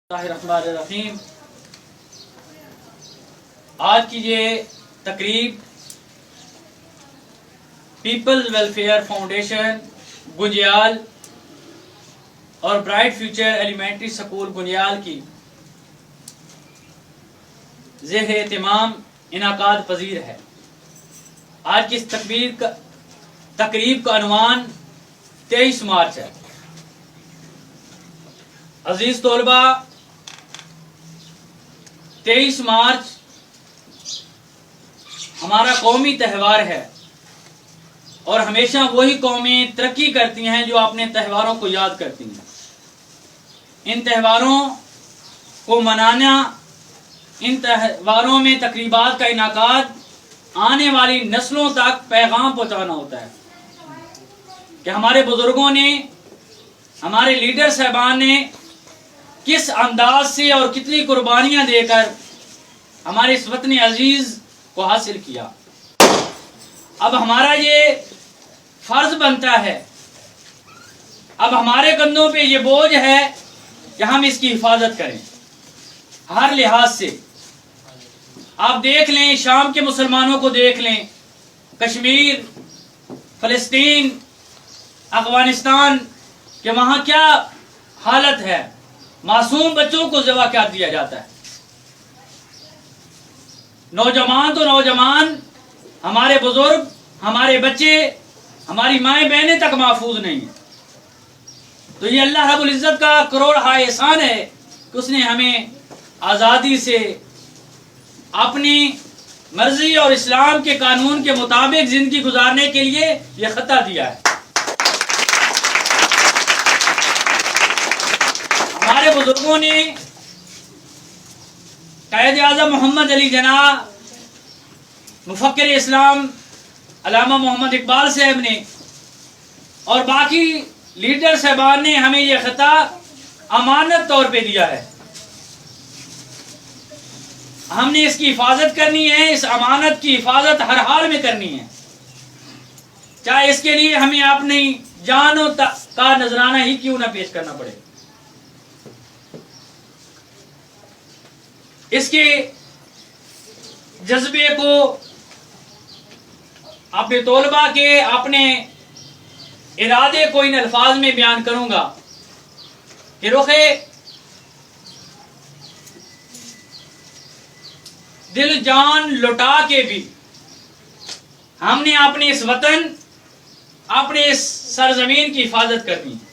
बिस्मिल्लाहिर्रहमानिर्रहीम। आज की ये तकरीब पीपल्स वेलफेयर फाउंडेशन गुंजियाल और bright future elementary school Gunjial की ज़ेर एहतमाम इनाकाद पजीर है। आज की इस तकरीब का अनुमान 23 मार्च है। अजीज तोलबा, 23 मार्च हमारा कौमी त्यौहार है और हमेशा वही कौमें तरक्की करती हैं जो अपने त्यौहारों को याद करती हैं। इन त्यौहारों को मनाना, इन त्यौहारों में तकरीबात का इनाकाद आने वाली नस्लों तक पैगाम पहुंचाना होता है कि हमारे बुजुर्गों ने, हमारे लीडर साहबान ने किस अंदाज से और कितनी कुर्बानियां देकर हमारे इस वतन अजीज को हासिल किया। अब हमारा ये फर्ज बनता है, अब हमारे कंधों पे ये बोझ है कि हम इसकी हिफाजत करें हर लिहाज से। आप देख लें, शाम के मुसलमानों को देख लें, कश्मीर, फलस्तीन, अफगानिस्तान के वहां क्या हालत है। मासूम बच्चों को ज़बह कर दिया जाता है। नौजवान तो नौजवान, हमारे बुजुर्ग, हमारे बच्चे, हमारी माएँ बहनें तक महफूज नहीं है। तो ये अल्लाह रब्बुल इज़्ज़त का करोड़ हा एहसान है कि उसने हमें आज़ादी से अपनी मर्जी और इस्लाम के कानून के मुताबिक जिंदगी गुजारने के लिए यह खता दिया है। हमारे बुजुर्गों ने, कायद आज़म मोहम्मद अली जना, मुफक्किर इस्लाम अल्लामा मोहम्मद इकबाल साहब ने और बाकी लीडर साहबान ने हमें यह खता अमानत तौर पे दिया है। हमने इसकी हिफाजत करनी है, इस अमानत की हिफाजत हर हाल में करनी है, चाहे इसके लिए हमें अपनी जान का नजराना ही क्यों ना पेश करना पड़े। इसके जज्बे को अपने तोलबा के, अपने इरादे को इन अल्फाज में बयान करूंगा कि रुखे दिल जान लुटा के भी हमने अपने इस वतन, अपने इस सरजमीन की हिफाजत करनी है।